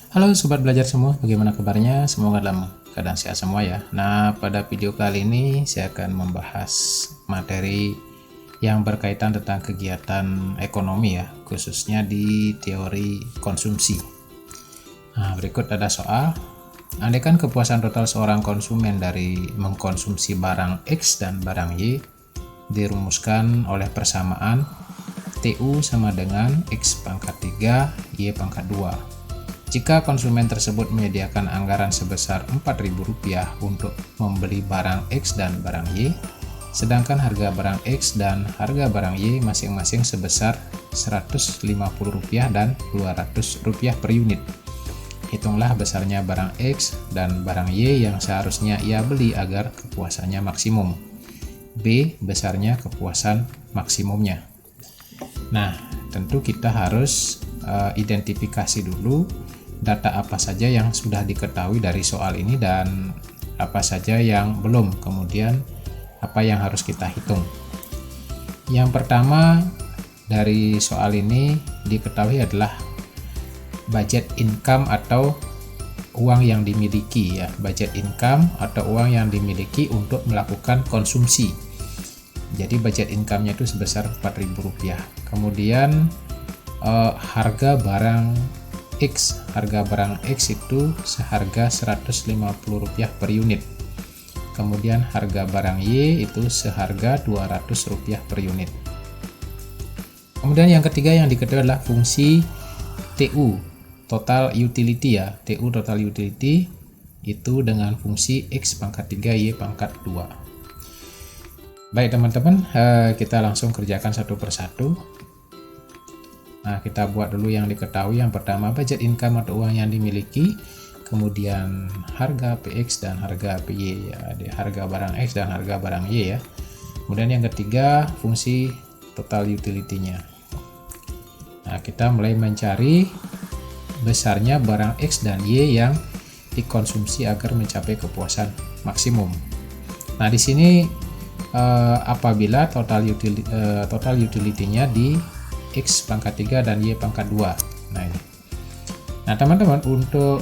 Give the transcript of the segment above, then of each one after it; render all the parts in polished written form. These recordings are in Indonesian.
Halo sobat belajar semua, bagaimana kabarnya? Semoga dalam keadaan sehat semua ya. Nah, pada video kali ini saya akan membahas materi yang berkaitan tentang kegiatan ekonomi ya, khususnya di teori konsumsi. Nah, berikut ada soal. Andaikan kepuasan total seorang konsumen dari mengkonsumsi barang X dan barang Y dirumuskan oleh persamaan TU sama dengan X pangkat 3, Y pangkat 2. Jika konsumen tersebut menyediakan anggaran sebesar Rp4.000 untuk membeli barang X dan barang Y, sedangkan harga barang X dan harga barang Y masing-masing sebesar Rp150 dan Rp200 per unit. Hitunglah besarnya barang X dan barang Y yang seharusnya ia beli agar kepuasannya maksimum. B. Besarnya kepuasan maksimumnya. Nah, tentu kita harus identifikasi dulu data apa saja yang sudah diketahui dari soal ini dan apa saja yang belum, kemudian apa yang harus kita hitung. Yang pertama dari soal ini diketahui adalah budget income atau uang yang dimiliki ya, budget income atau uang yang dimiliki untuk melakukan konsumsi. Jadi budget income-nya itu sebesar Rp4.000. Kemudian harga barang X, harga barang X itu seharga Rp150 per unit. Kemudian harga barang Y itu seharga Rp200 per unit. Kemudian yang ketiga yang diketahui adalah fungsi TU, total utility ya. TU total utility itu dengan fungsi X pangkat 3 Y pangkat 2. Baik teman-teman, kita langsung kerjakan satu persatu. Nah, kita buat dulu yang diketahui. Yang pertama budget income atau uang yang dimiliki, kemudian harga PX dan harga PY ya, harga barang X dan harga barang Y ya. Kemudian yang ketiga fungsi total utility-nya. Nah, kita mulai mencari besarnya barang X dan Y yang dikonsumsi agar mencapai kepuasan maksimum. Nah, di sini apabila total utility-nya di X pangkat 3 dan Y pangkat 2. Nah ini. Nah teman-teman, untuk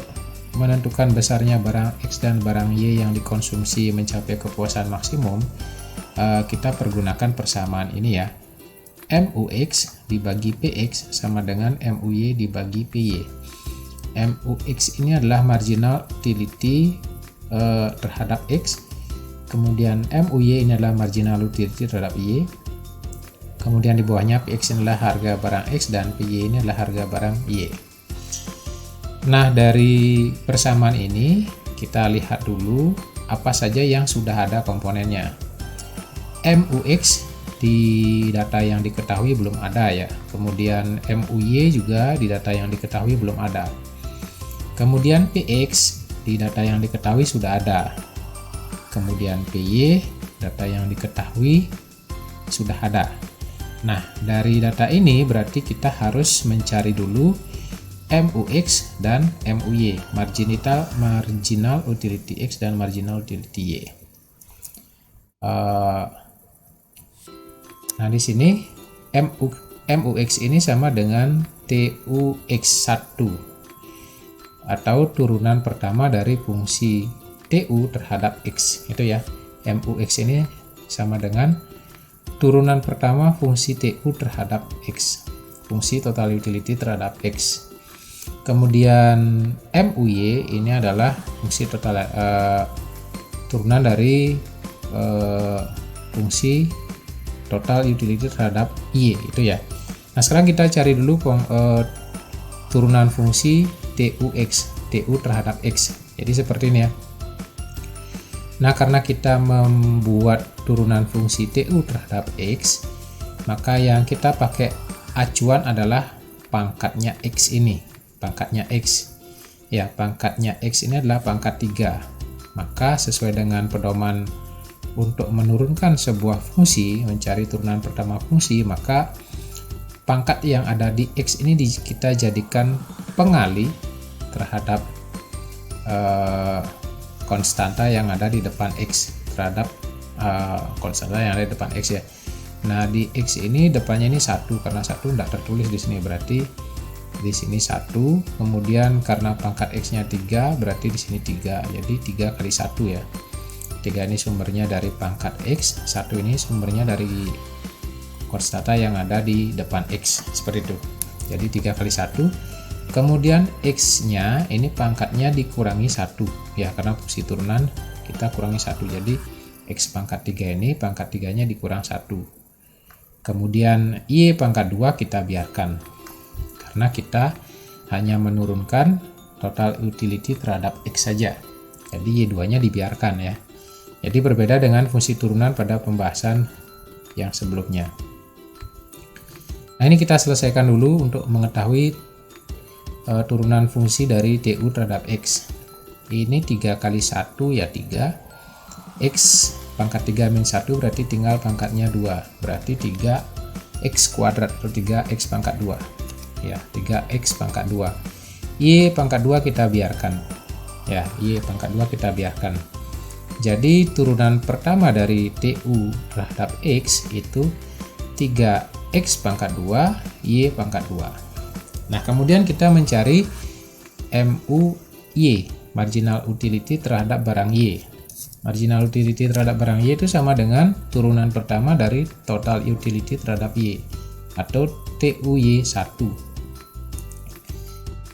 menentukan besarnya barang X dan barang Y yang dikonsumsi mencapai kepuasan maksimum, kita pergunakan persamaan ini ya. MUX dibagi PX sama dengan MUY dibagi PY. MUX ini adalah marginal utility terhadap X. Kemudian MUY ini adalah marginal utility terhadap Y. Kemudian di bawahnya PX adalah harga barang X dan PY ini adalah harga barang Y. Nah, dari persamaan ini kita lihat dulu apa saja yang sudah ada komponennya. MUX di data yang diketahui belum ada ya. Kemudian MUY juga di data yang diketahui belum ada. Kemudian PX di data yang diketahui sudah ada. Kemudian PY data yang diketahui sudah ada. Nah, dari data ini berarti kita harus mencari dulu MUX dan MUY, marginal utility X dan marginal utility Y. Nah, di sini MUX ini sama dengan TUX1 atau turunan pertama dari fungsi TU terhadap X. Itu ya. MUX ini sama dengan turunan pertama fungsi TU terhadap X, fungsi total utility terhadap X. Kemudian MUY ini adalah fungsi total turunan dari fungsi total utility terhadap Y itu ya. Nah, sekarang kita cari dulu turunan fungsi TUX, TU terhadap X. Jadi seperti ini ya. Nah, karena kita membuat turunan fungsi TU terhadap X, maka yang kita pakai acuan adalah pangkatnya X ini. Pangkatnya X. Ya, pangkatnya X ini adalah pangkat 3. Maka sesuai dengan pedoman untuk menurunkan sebuah fungsi, mencari turunan pertama fungsi, maka pangkat yang ada di X ini kita jadikan pengali terhadap konstanta yang ada di depan X, terhadap konstanta yang ada di depan X ya. Nah, di X ini depannya ini 1, karena 1 tidak tertulis di sini, berarti di sini 1, kemudian karena pangkat X-nya 3 berarti di sini 3, jadi 3 kali 1 ya. 3 ini sumbernya dari pangkat X, 1 ini sumbernya dari konstanta yang ada di depan X, seperti itu. Jadi 3 kali 1, kemudian X-nya ini pangkatnya dikurangi 1 ya, karena fungsi turunan kita kurangi 1, jadi X pangkat 3 ini pangkat 3 nya dikurang 1. Kemudian Y pangkat 2 kita biarkan karena kita hanya menurunkan total utility terhadap X saja, jadi Y2 nya dibiarkan ya. Jadi berbeda dengan fungsi turunan pada pembahasan yang sebelumnya. Nah, ini kita selesaikan dulu untuk mengetahui turunan fungsi dari TU terhadap X. Ini 3 kali 1 ya 3, X pangkat 3 min 1 berarti tinggal pangkatnya 2, berarti 3X kuadrat atau 3X pangkat 2 ya, 3X pangkat 2. Y pangkat 2 kita biarkan ya, Y pangkat 2 kita biarkan. Jadi turunan pertama dari TU terhadap X itu 3X pangkat 2 Y pangkat 2. Nah, kemudian kita mencari MUY, marginal utility terhadap barang Y. Marginal utility terhadap barang Y itu sama dengan turunan pertama dari total utility terhadap Y atau TUY1.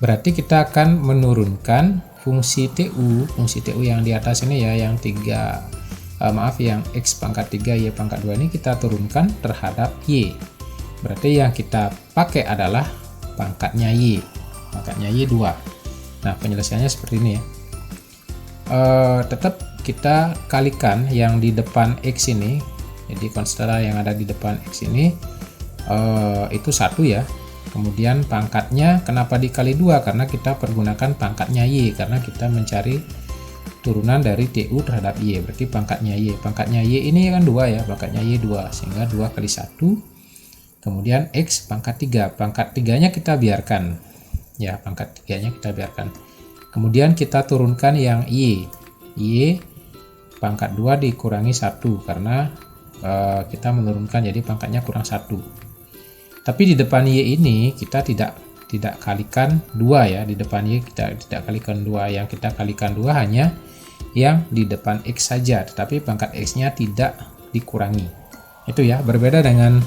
Berarti kita akan menurunkan fungsi TU yang di atas ini ya, yang yang X pangkat 3 Y pangkat 2 ini kita turunkan terhadap Y. Berarti yang kita pakai adalah pangkatnya Y 2. Nah, penyelesaiannya seperti ini ya. Tetap kita kalikan yang di depan X ini, jadi konstanta yang ada di depan X ini itu 1 ya. Kemudian pangkatnya kenapa dikali 2, karena kita pergunakan pangkatnya Y, karena kita mencari turunan dari TU terhadap Y, berarti pangkatnya Y ini kan 2 ya, pangkatnya Y 2, sehingga 2 kali 1, kemudian X pangkat 3, pangkat 3 nya kita biarkan ya, pangkat 3 nya kita biarkan. Kemudian kita turunkan yang Y pangkat 2 dikurangi 1, karena kita menurunkan, jadi pangkatnya kurang 1. Tapi di depan Y ini kita tidak kalikan 2 ya, di depan Y kita tidak kalikan 2, yang kita kalikan 2 hanya yang di depan X saja, tetapi pangkat X nya tidak dikurangi. Itu ya, berbeda dengan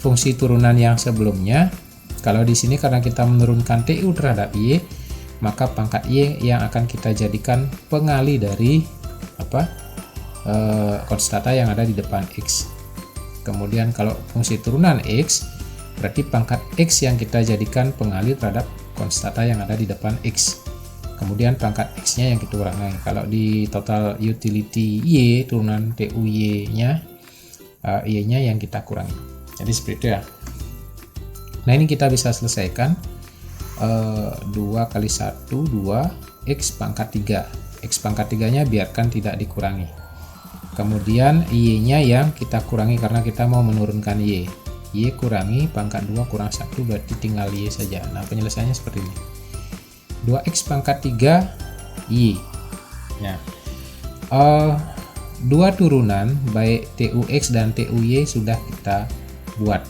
fungsi turunan yang sebelumnya. Kalau di sini karena kita menurunkan TU terhadap Y, maka pangkat Y yang akan kita jadikan pengali dari konstanta yang ada di depan X. Kemudian kalau fungsi turunan X, berarti pangkat X yang kita jadikan pengali terhadap konstanta yang ada di depan X. Kemudian pangkat X nya yang kita kurangi. Kalau di total utility Y, turunan TU Y nya, Y nya yang kita kurangi. Jadi seperti itu ya. Nah, ini kita bisa selesaikan 2 kali 1 2 X pangkat 3. X pangkat 3 nya biarkan tidak dikurangi. Kemudian Y nya yang kita kurangi karena kita mau menurunkan Y kurangi pangkat 2 kurang 1, berarti tinggal Y saja. Nah, penyelesaiannya seperti ini, 2X pangkat 3 Y. Nah, dua turunan baik TUX dan TUY sudah kita buat,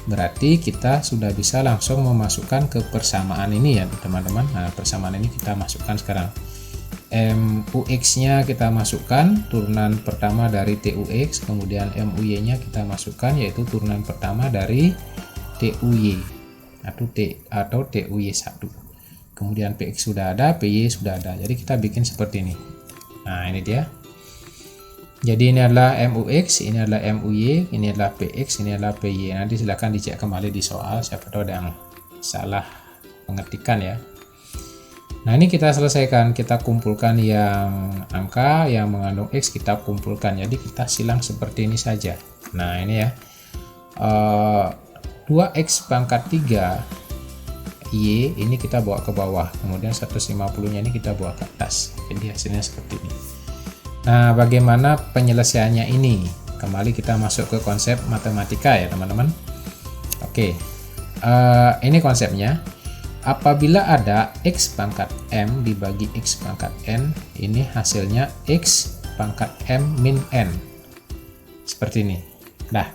berarti kita sudah bisa langsung memasukkan ke persamaan ini ya teman-teman. Nah, persamaan ini kita masukkan sekarang. MUX nya kita masukkan turunan pertama dari TUX, kemudian MUY nya kita masukkan yaitu turunan pertama dari TUY atau TUY1. Kemudian PX sudah ada, PY sudah ada, jadi kita bikin seperti ini. Nah, ini dia. Jadi ini adalah MUX, ini adalah MUY, ini adalah PX, ini adalah PY. Nanti silahkan dicek kembali di soal, siapa tahu ada yang salah pengetikan ya. Nah, ini kita selesaikan, kita kumpulkan yang angka yang mengandung X, kita kumpulkan, jadi kita silang seperti ini saja. Nah, ini ya, 2X pangkat 3 Y ini kita bawa ke bawah, kemudian 150 nya ini kita bawa ke atas, jadi hasilnya seperti ini. Nah, bagaimana penyelesaiannya ini? Kembali kita masuk ke konsep matematika ya teman-teman. Oke, ini konsepnya. Apabila ada X pangkat M dibagi X pangkat N, ini hasilnya X pangkat M min N. Seperti ini. Nah,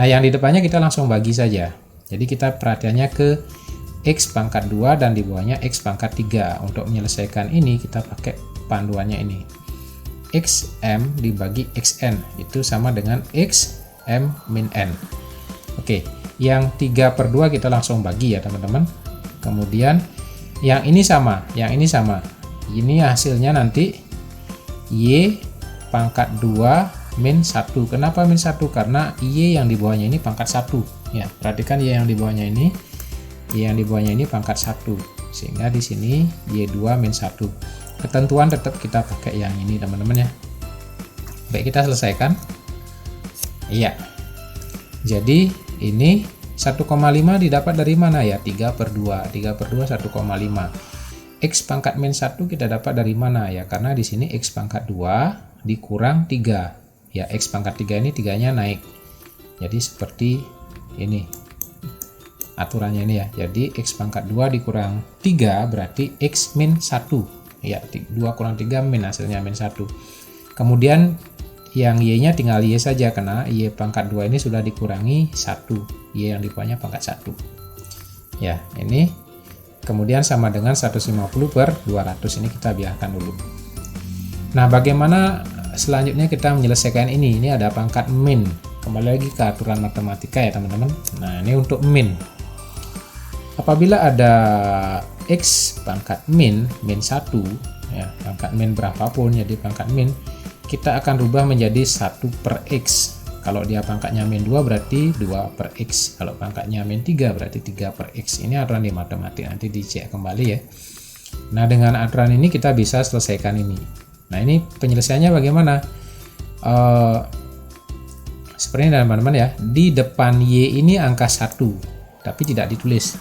yang di depannya kita langsung bagi saja. Jadi kita perhatiannya ke X pangkat 2 dan di bawahnya X pangkat 3. Untuk menyelesaikan ini kita pakai panduannya ini. XM dibagi XN itu sama dengan XM min N. Oke, yang 3/2 kita langsung bagi ya teman-teman. Kemudian yang ini sama, yang ini sama. Ini hasilnya nanti Y pangkat 2 min 1. Kenapa min 1? Karena Y yang di bawahnya ini pangkat 1. Ya, perhatikan Y yang di bawahnya ini. Y yang di bawahnya ini pangkat 1. Sehingga di sini Y2 min 1. Ketentuan tetap kita pakai yang ini teman-teman ya. Baik, kita selesaikan. Iya. Jadi ini 1,5 didapat dari mana ya? 3/2. 3/2 1,5. X pangkat min 1 kita dapat dari mana ya? Karena di sini X pangkat 2 dikurang 3. Ya, X pangkat 3 ini 3-nya naik. Jadi seperti ini. Aturannya ini ya. Jadi X pangkat 2 dikurang 3 berarti X min 1. Ya, 2 kurang 3 min, hasilnya min 1. Kemudian yang Y-nya tinggal Y saja karena Y pangkat 2 ini sudah dikurangi 1. Y yang di bawahnya pangkat 1. Ya, ini kemudian sama dengan 150/200. Ini kita biarkan dulu. Nah, bagaimana selanjutnya kita menyelesaikan ini? Ini ada pangkat min. Kembali lagi ke aturan matematika ya teman-teman. Nah, ini untuk min. Apabila ada X pangkat min 1 ya, pangkat min berapapun jadi pangkat min, kita akan rubah menjadi 1/X. Kalau dia pangkatnya min 2 berarti 2/X. Kalau pangkatnya min 3 berarti 3/X. Ini aturan di matematik, nanti dicek kembali ya. Nah, dengan aturan ini kita bisa selesaikan ini. Nah, ini penyelesaiannya bagaimana? Seperti ini teman-teman ya. Di depan Y ini angka 1 tapi tidak ditulis.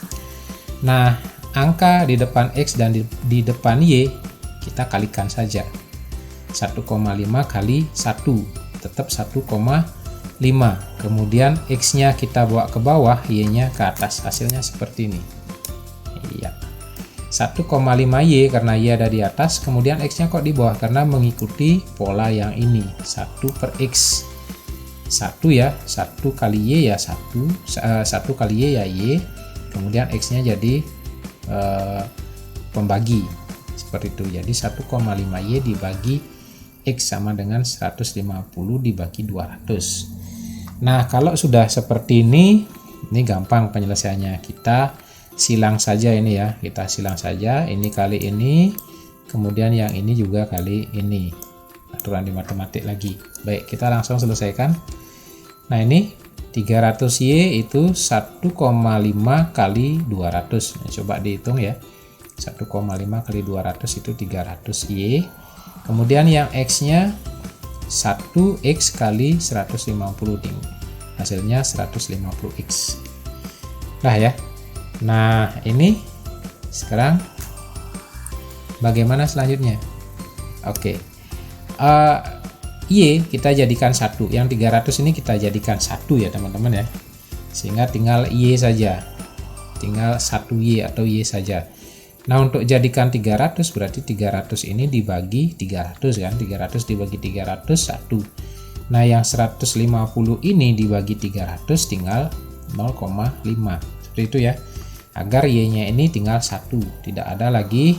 Nah, angka di depan X dan di depan Y kita kalikan saja. 1,5 kali 1 tetap 1,5. Kemudian X-nya kita bawa ke bawah, Y-nya ke atas. Hasilnya seperti ini. Iya. 1,5 Y karena Y ada di atas, kemudian X-nya kok di bawah karena mengikuti pola yang ini. 1/X. 1 ya, 1 kali Y ya 1 kali Y ya Y. Kemudian X-nya jadi pembagi seperti itu. Jadi 1,5 Y dibagi X sama dengan 150 dibagi 200. Nah, kalau sudah seperti ini gampang penyelesaiannya. Kita silang saja ini ya, kita silang saja ini kali ini, kemudian yang ini juga kali ini. Aturan di matematik lagi. Baik, kita langsung selesaikan. Nah, ini 300Y itu 1,5 kali 200. Nah, coba dihitung ya. 1,5 kali 200 itu 300Y. Kemudian yang X-nya 1X kali 150 ding. Hasilnya 150X. Nah ya. Nah, ini sekarang bagaimana selanjutnya? Oke. Y kita jadikan 1. Yang 300 ini kita jadikan 1 ya teman-teman ya. Sehingga tinggal Y saja. Tinggal 1Y atau Y saja. Nah, untuk jadikan 300 berarti 300 ini dibagi 300 kan. 300 dibagi 300 1. Nah, yang 150 ini dibagi 300 tinggal 0,5. Seperti itu ya. Agar Y-nya ini tinggal 1. Tidak ada lagi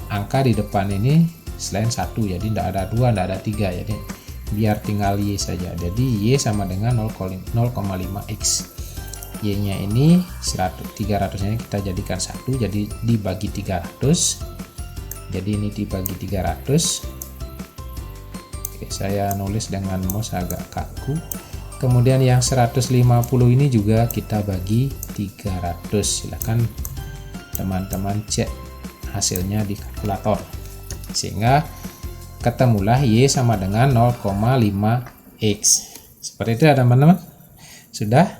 angka di depan ini selain 1. Jadi tidak ada 2, tidak ada 3. Jadi biar tinggal Y saja. Jadi Y sama dengan 0,5X. Y-nya ini 300 nya kita jadikan 1, jadi dibagi 300. Jadi ini dibagi 300. Oke, saya nulis dengan mouse agak kaku. Kemudian yang 150 ini juga kita bagi 300. Silahkan teman-teman cek hasilnya di kalkulator. Sehingga ketemulah Y sama dengan 0,5X. Seperti itu ya teman-teman. Sudah?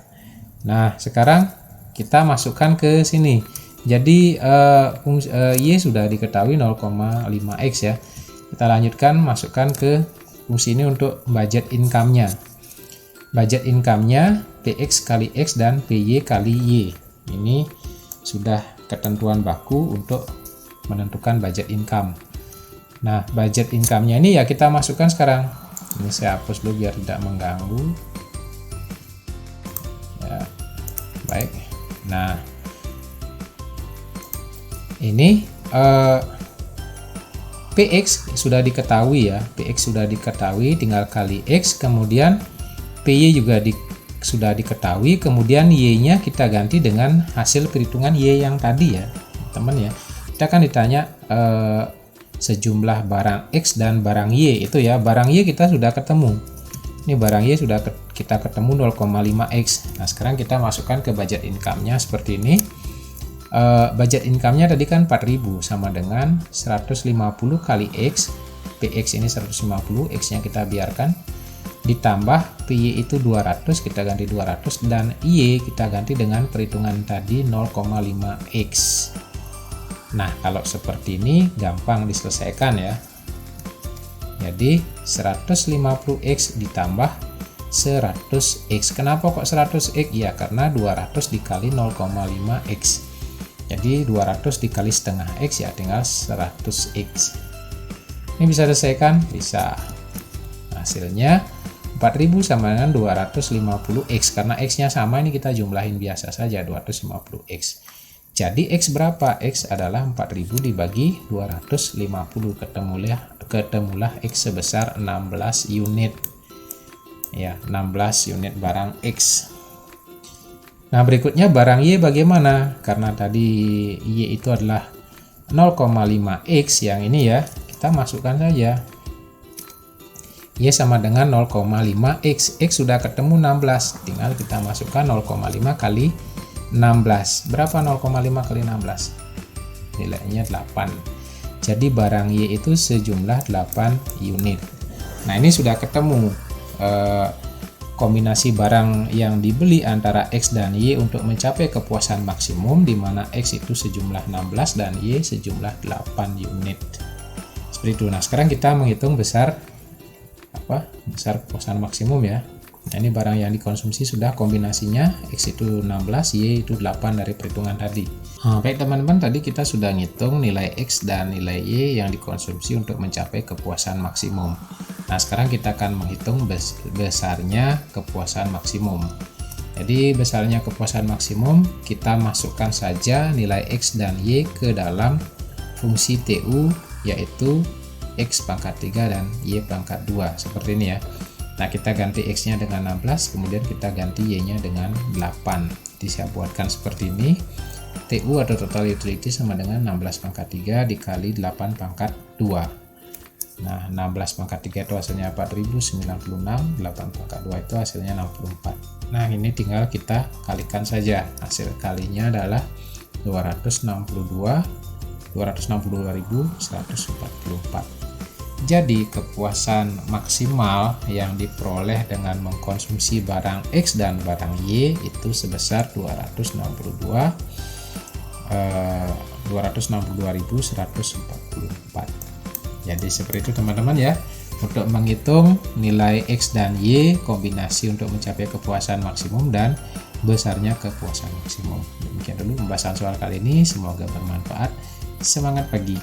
Nah, sekarang kita masukkan ke sini. Jadi Y sudah diketahui 0,5X ya. Kita lanjutkan masukkan ke fungsi ini untuk budget income-nya. Budget income-nya PX kali X dan PY kali Y. Ini sudah ketentuan baku untuk menentukan budget income. Nah, budget income-nya ini ya kita masukkan sekarang. Ini saya hapus dulu biar tidak mengganggu. Ya, baik. Nah, Ini PX sudah diketahui ya, PX sudah diketahui, tinggal kali X, kemudian PY juga sudah diketahui, kemudian Y-nya kita ganti dengan hasil perhitungan Y yang tadi ya teman ya. Kita kan ditanya sejumlah barang X dan barang Y itu ya, barang Y kita sudah ketemu, ini barang Y sudah kita ketemu 0,5X. Nah sekarang kita masukkan ke budget income-nya seperti ini. Budget income-nya tadi kan 4000 sama dengan 150 kali X, PX ini 150, X nya kita biarkan, ditambah PY itu 200, kita ganti 200, dan Y kita ganti dengan perhitungan tadi 0,5X. Nah kalau seperti ini gampang diselesaikan ya. Jadi 150X ditambah 100X. Kenapa kok 100X? Ya karena 200 dikali 0,5X. Jadi 200 dikali setengah X ya tinggal 100X. Ini bisa diselesaikan? Bisa. Hasilnya 4000 sama dengan 250X. Karena X nya sama, ini kita jumlahin biasa saja 250X. Jadi X berapa? X adalah 4000 dibagi 250. Ketemulah X sebesar 16 unit. Ya, 16 unit barang X. Nah berikutnya barang Y bagaimana? Karena tadi Y itu adalah 0,5X yang ini ya, kita masukkan saja. Y sama dengan 0,5X, X sudah ketemu 16, tinggal kita masukkan 0,5 kali 16. Berapa 0,5 kali 16? Nilainya 8. Jadi barang Y itu sejumlah 8 unit. Nah ini sudah ketemu kombinasi barang yang dibeli antara X dan Y untuk mencapai kepuasan maksimum, di mana X itu sejumlah 16 dan Y sejumlah 8 unit. Seperti itu. Nah, sekarang kita menghitung besar kepuasan maksimum ya. Nah, ini barang yang dikonsumsi sudah kombinasinya, X itu 16, Y itu 8 dari perhitungan tadi. Baik teman-teman, tadi kita sudah ngitung nilai X dan nilai Y yang dikonsumsi untuk mencapai kepuasan maksimum. Nah sekarang kita akan menghitung besarnya kepuasan maksimum. Jadi besarnya kepuasan maksimum kita masukkan saja nilai X dan Y ke dalam fungsi TU, yaitu X pangkat 3 dan Y pangkat 2 seperti ini ya. Nah kita ganti X nya dengan 16, kemudian kita ganti Y nya dengan 8. Jadi saya buatkan seperti ini. TU atau total utility sama dengan 16 pangkat 3 dikali 8 pangkat 2. Nah 16 pangkat 3 itu hasilnya 4096, 8 pangkat 2 itu hasilnya 64. Nah ini tinggal kita kalikan saja, hasil kalinya adalah 262.144. Jadi kepuasan maksimal yang diperoleh dengan mengkonsumsi barang X dan barang Y itu sebesar 262.144. Jadi seperti itu teman-teman ya, untuk menghitung nilai X dan Y kombinasi untuk mencapai kepuasan maksimum dan besarnya kepuasan maksimum. Demikian dulu pembahasan soal kali ini, semoga bermanfaat. Semangat pagi.